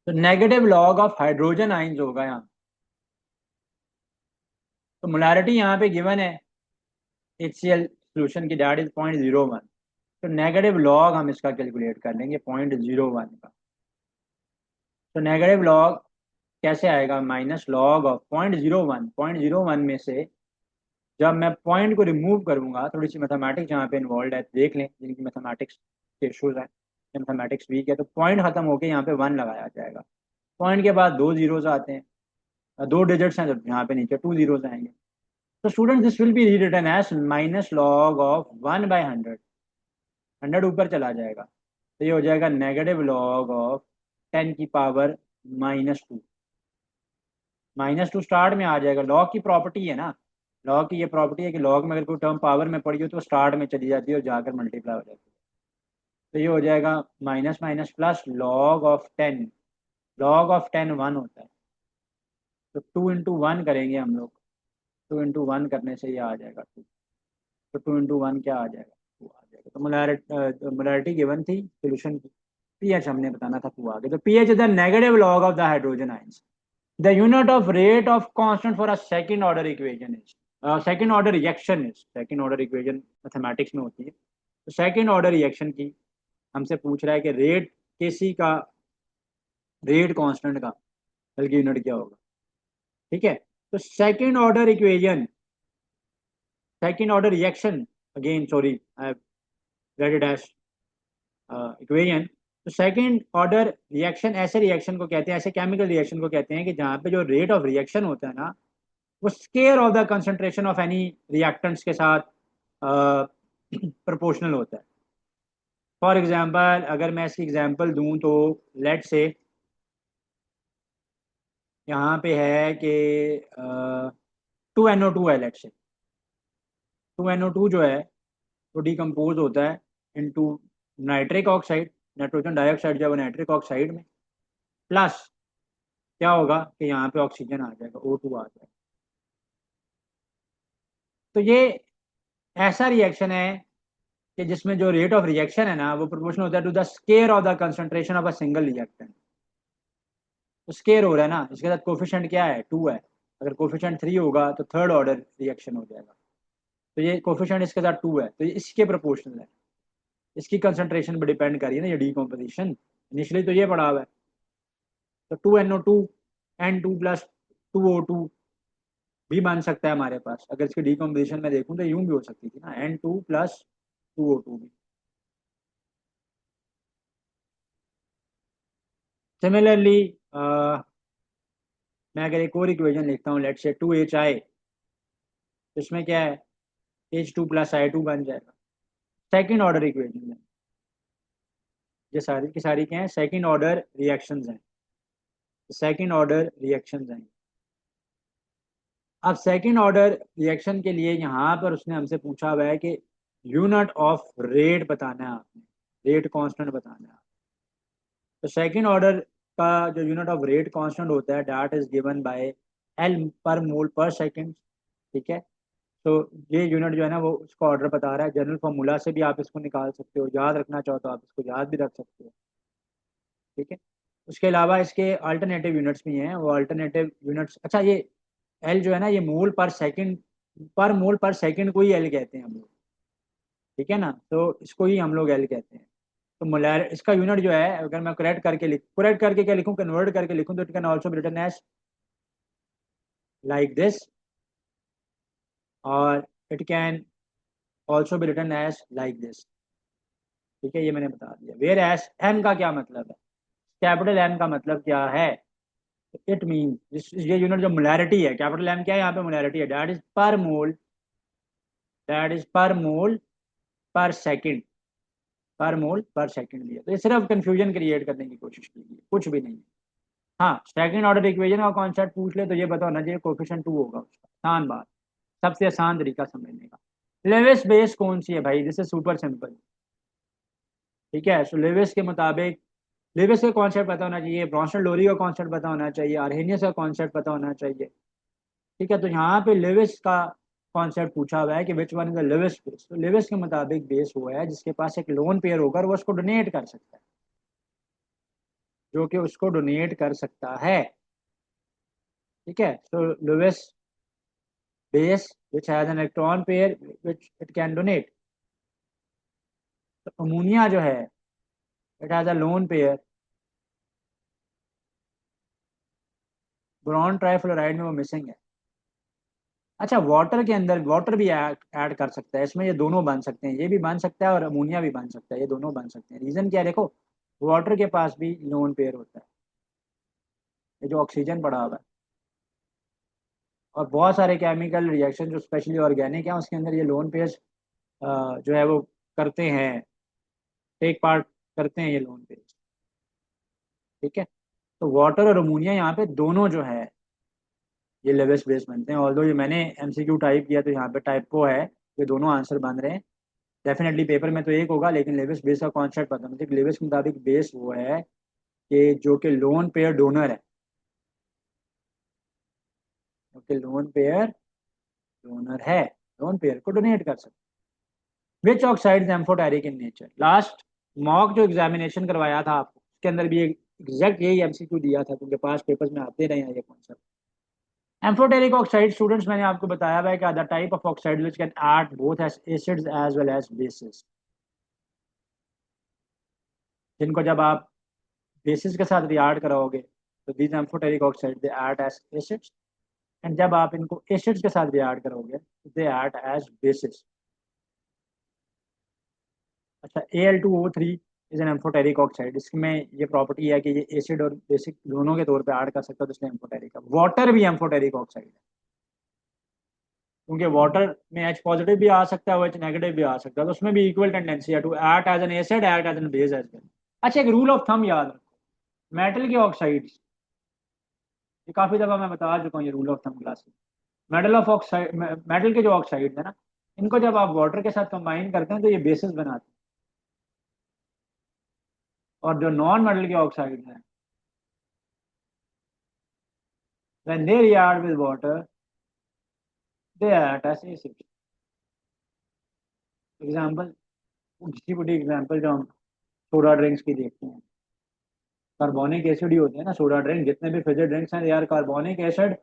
तो negative log of hydrogen ions होगा यहाँ। तो मोलैरिटी यहाँ पे गिवन है HCl सोल्यूशन की, दैट इज 0.01। तो नेगेटिव लॉग हम इसका कैलकुलेट कर लेंगे 0.01 का। तो नेगेटिव लॉग कैसे आएगा, माइनस लॉग ऑफ 0.01। 0.01 में से जब मैं पॉइंट को रिमूव करूंगा, थोड़ी सी मैथमेटिक्स यहाँ पे इन्वॉल्व है, देख लें जिनकी मैथमेटिक्स के इशूज हैं, मैथमेटिक्स वीक है, तो पॉइंट खत्म होके यहाँ पे 1 लगाया जाएगा। पॉइंट के बाद 2 जीरोज आते हैं, 2 डिजिट्स हैं, तो यहाँ पे नीचे 2 जीरोज आएंगे। तो student this will be rewritten as minus log of 1/100। 100 ऊपर चला जाएगा, तो ये हो जाएगा नेगेटिव लॉग ऑफ 10⁻²। -2 स्टार्ट में आ जाएगा, लॉग की प्रॉपर्टी है ना। लॉग की ये प्रॉपर्टी है कि लॉग में अगर कोई टर्म पावर में पड़ी हो तो स्टार्ट में चली जाती है और जाकर मल्टीप्लाई हो जाती है। तो ये हो जाएगा minus minus plus log of 10। Log of 10 1 होता है, तो 2 × 1 करेंगे हम लोग। 2 × 1 करने से ये आ जाएगा 2। तो 2 × 1 क्या आ जाएगा, 2 आ जाएगा। तो मोलैरिटी गिवन थी सोल्यूशन की, पीएच हमने बताना था 2 आ गया। तो pH is the negative log of the hydrogen ions. The unit of rate of constant for a second order equation is second order reaction is, second order equation mathematics में होती है। तो सेकंड ऑर्डर रिएक्शन की हमसे पूछ रहा है कि रेट केसी का, रेट कांस्टेंट का बल्कि यूनिट क्या होगा। ठीक है, तो second order equation, second order reaction, again sorry I have read it as equation. तो सेकंड ऑर्डर रिएक्शन ऐसे रिएक्शन को कहते हैं, ऐसे केमिकल रिएक्शन को कहते हैं कि जहाँ पे जो रेट ऑफ रिएक्शन होता है ना, वो square of the concentration of any reactants के साथ प्रोपोर्शनल होता है। फॉर एग्जांपल अगर मैं इसकी एग्जांपल दूं तो लेट से यहाँ पे है कि 2NO2 है, लेट से 2NO2 जो है वो डिकम्पोज होता है into nitric oxide, nitrogen dioxide जब नाइट्रिक ऑक्साइड में, प्लस क्या होगा कि यहाँ पे ऑक्सीजन आ जाएगा, O2 आ जाएगा। तो ये ऐसा रिएक्शन है कि जिसमें जो रेट ऑफ रिएक्शन है ना वो प्रोपोर्शनल होता है to the square of the concentration of a single reactant. तो स्केयर हो रहा है ना, इसके साथ कोफिशिएंट क्या है, 2 है। अगर कोफिशिएंट 3 होगा तो थर्ड ऑर्डर रिएक्शन हो जाएगा। तो ये कोफिशिएंट इसके साथ 2 है, तो ये इसके प्रोपोर्शनल है, इसकी कंसंट्रेशन पर डिपेंड करिए ना ये डीकम्पोजिशन। इनिशियली तो ये पड़ा हुआ है। तो 2NO2 N2 + 2O2 भी बन सकता है हमारे पास। अगर इसकी डीकम्पोजिशन में देखूं तो यूं भी हो सकती थी ना, N2 + 2O2 भी। सिमिलरली मैं अगर एक और इक्वेशन लिखता हूँ, लेट से 2HI, तो इसमें क्या है, H2 + I2 बन जाएगा। सेकंड ऑर्डर इक्वेशन है, ये सारी की सारी क्या है, सेकंड ऑर्डर रिएक्शंस हैं। सेकंड ऑर्डर रिएक्शंस हैं। अब सेकंड ऑर्डर रिएक्शन के लिए यहाँ पर उसने हमसे पूछा हुआ है कि यूनिट ऑफ रेट बताना है आपने, रेट कांस्टेंट बताना है। तो सेकंड ऑर्डर का जो यूनिट ऑफ रेट कांस्टेंट होता है that is given by L पर मोल पर सेकंड। ठीक है, तो ये यूनिट जो है ना वो उसका ऑर्डर बता रहा है। जनरल फॉर्मूला से भी आप इसको निकाल सकते हो, याद रखना चाहो तो आप इसको याद भी रख सकते हो। ठीक है, उसके अलावा इसके अल्टरनेटिव यूनिट्स भी हैं, वो अल्टरनेटिव यूनिट्स, अच्छा ये एल जो है ना ये मोल पर सेकंड, पर मोल पर सेकंड को ही एल कहते हैं हम लोग। ठीक है ना, तो इसको ही हम लोग एल कहते हैं। तो मोलर इसका यूनिट जो है, अगर मैं करेक्ट करके क्या लिखूं, कन्वर्ट करके लिखूं, तो it can also be written as like this, और it can also be written as like this. ठीक है, ये मैंने बता दिया। वेयर एस एन का क्या मतलब है, कैपिटल एन का मतलब क्या है, इट मीन ये यूनिट जो मोलैरिटी है, कैपिटल एम क्या है यहाँ पे, मोलैरिटी है, दैट इज पर मोल, दैट इज पर मोल पर सेकंड, पर मोल पर सेकंड दिया। तो ये सिर्फ कंफ्यूजन क्रिएट करने की कोशिश की है, कुछ भी नहीं है। हाँ, सेकंड ऑर्डर इक्वेशन का कॉन्सेप्ट पूछ ले तो ये पता होना चाहिए कोफिशिएंट 2 होगा उसका, आसान बात, सबसे आसान तरीका समझने का। लेविस बेस कौन सी है भाई, दिस इज सुपर सिंपल। ठीक है, सो लेविस के मुताबिक, लेविस का कॉन्सेप्ट पता होना चाहिए, ब्रॉन्सन लोरी का कॉन्सेप्ट पता होना चाहिए, आर्हेनियस का कॉन्सेप्ट पता होना चाहिए। ठीक है, तो यहाँ पे लेविस का कॉन्सेप्ट पूछा हुआ है कि which one is the Lewis base. तो लेविस के मुताबिक बेस वो है जिसके पास एक लोन पेयर होकर वो उसको डोनेट कर सकता है। जो कि उसको डोनेट कर सकता है। ठीक है, so lowest base which has an electron pair which it can donate. तो अमोनिया जो है it has a lone pair, boron trifluoride में वो मिसिंग है। अच्छा, वाटर के अंदर वाटर भी ऐड कर सकता है इसमें, ये दोनों बन सकते हैं, ये भी बन सकता है और अमोनिया भी बन सकता है, ये दोनों बन सकते हैं। रीज़न क्या है, देखो वाटर के पास भी लोन पेयर होता है, ये जो ऑक्सीजन पड़ा हुआ है, और बहुत सारे केमिकल रिएक्शन जो स्पेशली ऑर्गेनिक हैं उसके अंदर ये लोन पेयर्स जो है वो करते हैं, टेक पार्ट करते हैं ये लोन पेयर्स। ठीक है, तो वाटर और अमोनिया यहाँ पे दोनों जो है ये लेवेस बेस बनते हैं। ऑल्दो ये मैंने एमसीक्यू टाइप किया तो यहाँ पे टाइप को है, ये दोनों आंसर बन रहे हैं। डेफिनेटली पेपर में तो एक होगा, लेकिन लेविस बेस का कॉन्सेप्ट पता मुझे। लेविस के मुताबिक बेस वो है कि जो कि लोन पेयर डोनर है, जो कि लोन पेयर डोनर है, लोन पेयर को डोनेट कर सकते। विच oxide amphoteric in nature. Last mock जो एग्जामिनेशन करवाया था आपको उसके अंदर भी एग्जैक्ट यही एमसीक्यू दिया था, क्योंकि पास पेपर्स में आते रहे हैं ये कॉन्सेप्ट। एम्फोटेरिक ऑक्साइड स्टूडेंट्स मैंने आपको बताया हुआ है कि other type of oxide which can act both as acids as well as bases, जिनको जब आप बेसिस के साथ रिएक्ट कराओगे तो these amphoteric oxide they act as acids, and जब आप इनको एसिड्स के साथ भी ऐड करोगे दे एक्ट एज बेसिस। अच्छा, Al2O3 is an amphoteric oxide, इसमें ये प्रॉपर्टी है कि ये एसिड और बेसिक दोनों के तौर पे ऐड कर सकता है, तो इसलिए एम्फोटेरिक है। वाटर भी एम्फोटेरिक ऑक्साइड है, क्योंकि वाटर में H पॉजिटिव भी आ सकता है और H नेगेटिव भी आ सकता है, तो उसमें भी इक्वल टेंडेंसी है to act as an acid, act as an base as well. अच्छा, एक रूल ऑफ थंब याद रखो, मेटल के ऑक्साइड्स, ये काफी दफा मैं बता चुका हूँ ये रूल ऑफ थंब क्लास में। मेटल ऑफ ऑक्साइड, मेटल के जो ऑक्साइड है ना, इनको जब आप वाटर के साथ कंबाइन करते हैं तो ये बेसिस बनाते हैं, और जो नॉन मेटल के ऑक्साइड हैं when they react with water they act as acid। Example, छोटी छोटी एग्जाम्पल जो हम सोडा ड्रिंक्स की देखते हैं, कार्बोनिक एसिड ही होते हैं ना सोडा ड्रिंक, जितने भी फिजर ड्रिंक्स हैं यार carbonic acid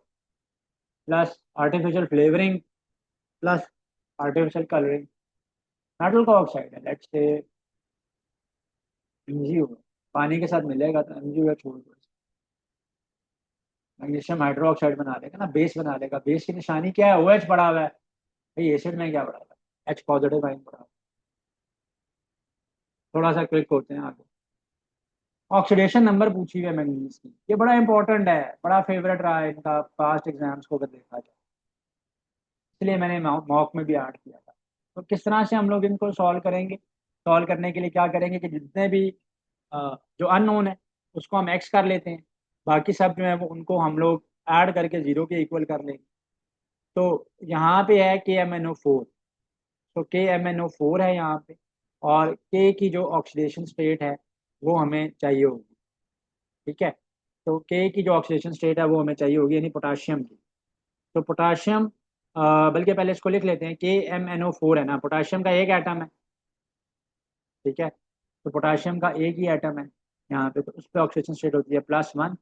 plus artificial flavouring plus artificial colouring. Metal का ऑक्साइड है, लेट्स से एमजीओ, पानी के साथ मिलेगा तो एमजीओ या छोड़ दो, मैग्नीशियम हाइड्रोक्साइड बना लेगा ना, बेस बना लेगा। बेस की निशानी क्या है, OH पड़ा हुआ है, भाई एसिड में क्या पड़ा हुआ है, H पॉजिटिव आइन पड़ा हुआ है। थोड़ा सा क्लिक होते हैं आगे। ऑक्सीडेशन नंबर पूछी हुई है मैंगनीज की, ये बड़ा इंपॉर्टेंट है, बड़ा फेवरेट रहा है इनका पास्ट एग्जाम्स को अगर देखा जाए, इसलिए मैंने मॉक में भी ऐड किया था। तो किस तरह से हम लोग इनको सॉल्व करेंगे, सॉल्व करने के लिए क्या करेंगे कि जितने भी जो अननोन है उसको हम एक्स कर लेते हैं, बाकी सब जो है वो उनको हम लोग ऐड करके जीरो के इक्वल कर लेंगे। तो यहाँ पे है KMnO4, तो KMnO4 है यहाँ पे, और के की जो ऑक्सीडेशन स्टेट है वो हमें चाहिए होगी। ठीक है, तो के की जो ऑक्सीडेशन स्टेट है वो हमें चाहिए होगी, यानी पोटाशियम की। तो पोटाशियम, बल्कि पहले इसको लिख लेते हैं, KMnO4 है ना, पोटाशियम का एक एटम है। ठीक है, तो पोटाशियम का एक ही एटम है यहाँ पे, तो उस पर ऑक्सीडेशन स्टेट होती है +1,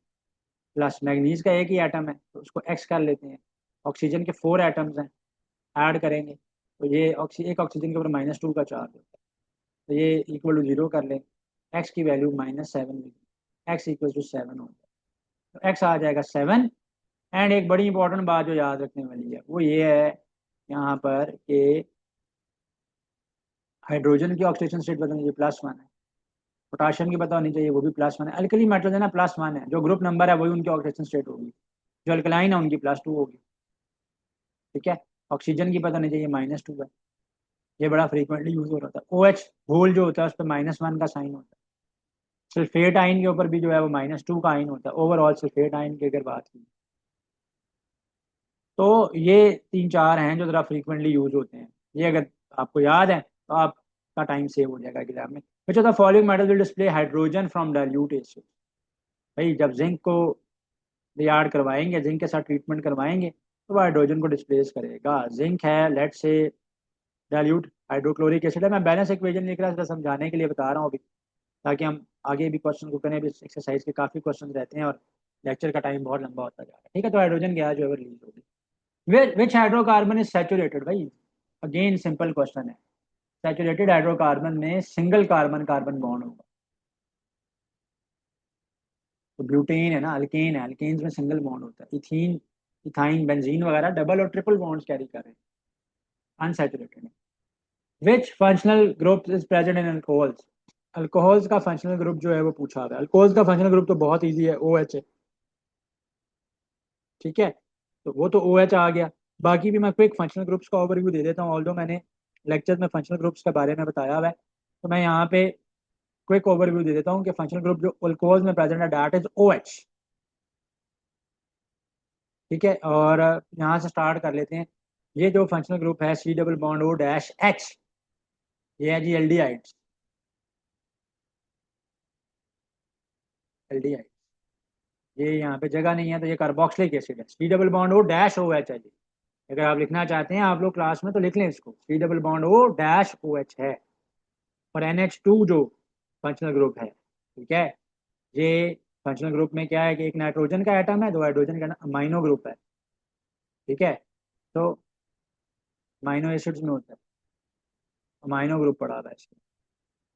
प्लस मैग्नीज का एक ही एटम है तो उसको एक्स कर लेते हैं। ऑक्सीजन के 4 एटम्स हैं, ऐड करेंगे तो ये एक ऑक्सीजन के ऊपर -2 का चार्ज होता है, तो ये इक्वल टू 0 कर लें, एक्स की वैल्यू -7, एक्स इक्वल टू 7 होता है, तो एक्स आ जाएगा 7। एंड एक बड़ी इंपॉर्टेंट बात जो याद रखने वाली है वो ये है यहाँ पर कि हाइड्रोजन की ऑक्सीडेशन स्टेट पता नहीं +1 है, पोटाशियम की पता होनी चाहिए वो भी +1 है, अल्कली मेटल्स है ना +1 है, जो ग्रुप नंबर है वही उनकी ऑक्सीडेशन स्टेट होगी, जो अल्कलाइन है उनकी +2 होगी। ठीक है, ऑक्सीजन की पता नहीं चाहिए -2 है, ये बड़ा फ्रीक्वेंटली यूज हो रहा था। OH होल जो होता है उस पर -1 का साइन होता है। सल्फेट आइन के ऊपर भी जो है वो -2 का आइन होता है, ओवरऑल सल्फेट आइन की अगर बात की तो ये 3-4 हैं जो ज़रा फ्रीक्वेंटली यूज होते हैं। ये अगर आपको याद है तो आपका टाइम सेव हो जाएगा एग्जाम में। Which of the following metal will display hydrogen from dilute acid. भाई जब जिंक को रियाड करवाएंगे, जिंक के साथ ट्रीटमेंट करवाएंगे तो वो हाइड्रोजन को डिस्प्लेस करेगा। जिंक है लेट से डाइल्यूट हाइड्रोक्लोरिक एसिड है, मैं बैलेंस इक्वेशन लिख रहा था समझाने के लिए बता रहा हूँ अभी, ताकि हम आगे भी क्वेश्चन को करने भी एक्सरसाइज के काफ़ी क्वेश्चन रहते हैं और लेक्चर का टाइम बहुत लंबा होता जा रहा है। ठीक है, तो हाइड्रोजन गैस जो है रिलीज होगी। विच हाइड्रोकार्बन इज सैचुरेटेड भाई, अगेन सिंपल क्वेश्चन है। सैचुरेटेड हाइड्रोकार्बन में सिंगल कार्बन कार्बन बॉन्ड होगा। तो ब्यूटेन है ना, अल्केन है, अल्केन्स में सिंगल बॉन्ड होता है। इथीन, इथाइन, बेंजीन वगैरह डबल और ट्रिपल बॉन्ड्स कैरी कर रहे हैं, अनसैचुरेटेड है। विच functional group is present in alcohols, alcohols का फंक्शनल ग्रुप जो है वो पूछा हुआ है। अल्कोहल्स का फंक्शनल ग्रुप तो बहुत इजी है, ओ एच है। ठीक है, तो वो तो ओ एच आ गया। बाकी भी मैं क्विक फंक्शनल ग्रुप्स का ओवरव्यू दे देता हूँ, ऑल्दो मैंने लेक्चर में फंक्शनल ग्रुप्स के बारे में बताया हुआ है, तो मैं यहाँ पे क्विक ओवरव्यू दे देता हूँ कि फंक्शनल ग्रुप जो अल्कोहल्स में प्रेजेंट है दैट इज ओ एच। ठीक है, और यहाँ से स्टार्ट कर लेते हैं। ये जो फंक्शनल ग्रुप है C double bond O dash H, ये है जी एल्डिहाइड्स, एल्डिहाइड। ये यहाँ पे जगह नहीं है तो ये कार्बोक्सिलिक एसिड है, C double bond O dash O H है जी। अगर आप लिखना चाहते हैं आप लोग क्लास में तो लिख लें इसको, C double bond O dash O H है। और NH2 जो फंक्शनल ग्रुप है, ठीक है, ये फंक्शनल ग्रुप में क्या है कि एक नाइट्रोजन का एटम है, दो हाइड्रोजन का अमाइनो ग्रुप है। ठीक है, तो अमाइनो एसिड्स में होता है, अमाइनो ग्रुप पढ़ा हुआ है इसमें,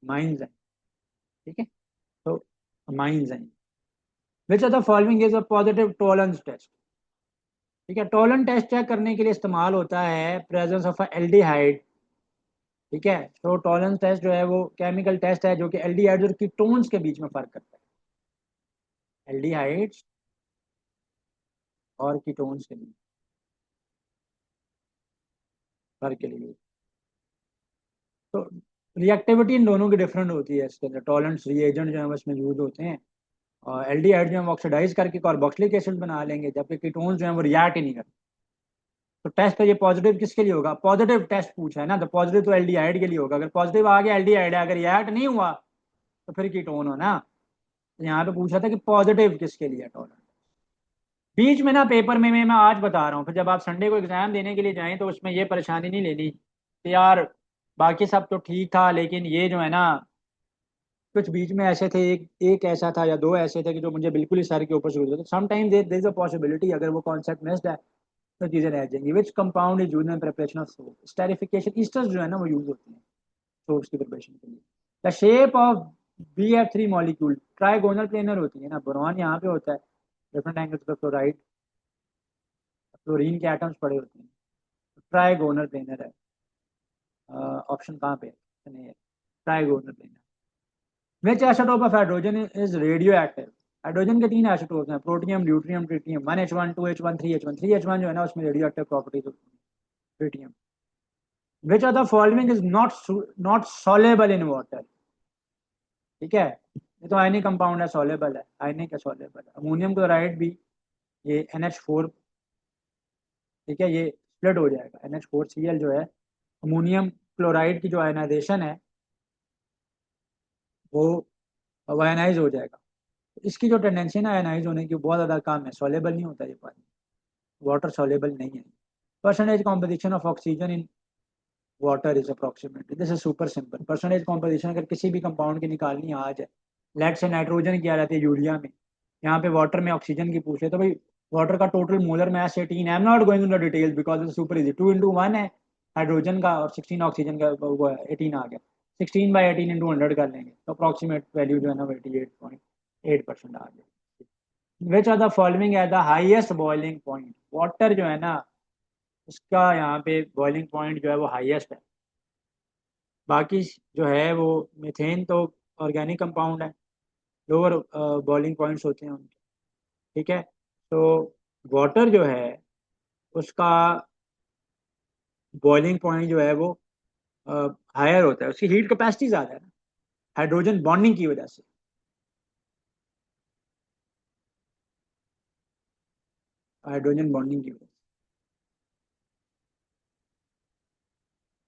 अमाइंस हैं। ठीक है, तो अमाइंस हैं। Which are the following is a positive tolerance test. ठीक है, टॉलरेंस टेस्ट चेक करने के लिए इस्तेमाल होता है प्रेजेंस ऑफ एल्डिहाइड। ठीक है, तो टॉलरेंस टेस्ट जो है वो केमिकल टेस्ट है जो कि एल्डिहाइड्स और कीटोन्स के बीच में फर्क करता है, एल्डिहाइड्स और कीटोन्स के बीच फर्क के लिए। तो रिएक्टिविटी इन दोनों की डिफरेंट होती है इसके अंदर, टॉलरेंस रिएजेंट जो है वो इसमें यूज होते हैं। और एल्डिहाइड जो है वो ऑक्सीडाइज करके कार्बोक्सिलिक एसिड बना लेंगे, जबकि कीटोन्स जो है वो रिएक्ट ही नहीं करते। तो टेस्ट है ये पॉजिटिव किसके लिए होगा, पॉजिटिव टेस्ट पूछा है ना, तो पॉजिटिव तो एल्डिहाइड के लिए होगा। अगर पॉजिटिव आ गया एल्डिहाइड है, अगर रिएक्ट नहीं हुआ तो फिर कीटोन हो ना। तो यहाँ पे पूछा था कि पॉजिटिव किसके लिए टॉलरेंस। बीच में ना पेपर में मैं आज बता रहा हूँ, फिर जब आप संडे को एग्जाम देने के लिए जाएं तो उसमें ये परेशानी नहीं लेनी कि यार बाकी सब तो ठीक था लेकिन ये जो है ना, कुछ बीच में ऐसे थे, एक ऐसा था या दो ऐसे थे कि जो मुझे बिल्कुल ही सर के ऊपर से गुजरे। तो sometime there is a possibility अगर वो कॉन्सेप्ट मिस्ड है तो चीजें रह जाएंगी। Which compound is used in preparation of soap, esterification esters जो है ना वो यूज होते हैं सोप्स की प्रिपरेशन के लिए। The shape of BF3 molecule trigonal planar होती है ना, बोरॉन यहाँ पे होता है डिफरेंट एंगल्स पे, फ्लोराइड फ्लोरीन के एटम्स पड़े होते हैं, ट्राइगोनल प्लेनर है। ऑप्शन कहाँ पे है, trigonal planar. Which isotope of hydrogen is radio active, hydrogen के तीन आइसोटोप हैं, protium, deuterium, tritium. 1H1, 2H1, 3H1। 3H1 जो है ना उसमें रेडियो एक्टिव प्रॉपर्टीज होती है, tritium. Which are the following is not soluble in water. ठीक है, ये तो आयनिक कंपाउंड है, सॉलेबल है, आयनिक है, सॉलेबल है। अमोनियम क्लोराइड भी, ये NH4, ठीक है, ये स्प्लिट हो जाएगा, NH4Cl जो है अमोनियम क्लोराइड की जो आयनाइजेशन है वो आयनाइज हो जाएगा। इसकी जो टेंडेंसी ना आयनाइज होने की बहुत ज़्यादा कम है, सॉलेबल नहीं होता ये पानी, वाटर सॉलेबल नहीं है। Percentage composition of oxygen in water is approximately, this is super simple. Percentage composition अगर किसी भी कंपाउंड की निकालनी आ जाए, लेट से नाइट्रोजन की आ जाती है यूरिया में, यहाँ पे वाटर में ऑक्सीजन की पूछे तो भाई वाटर का total molar mass 18। I am not going in the details because it's super easy, 2 into 1 है हाइड्रोजन का और 16 ऑक्सीजन का, वो 18 आ गया। 16/18 into 100 कर लेंगे तो अप्रोक्सीमेट वैल्यू जो है ना वो 88.8% आ गया। Which are the following at the highest boiling point, water जो है ना उसका यहाँ पे बॉइलिंग पॉइंट जो है वो हाईएस्ट है। बाकी जो है वो मीथेन तो ऑर्गेनिक कंपाउंड है, लोअर बॉइलिंग पॉइंट्स होते हैं उनके। ठीक है, तो वाटर जो है उसका बॉइलिंग पॉइंट जो है वो हायर होता है, उसकी हीट कैपेसिटी ज़्यादा है ना, हाइड्रोजन बॉन्डिंग की वजह से। हाइड्रोजन बॉन्डिंग की वजह से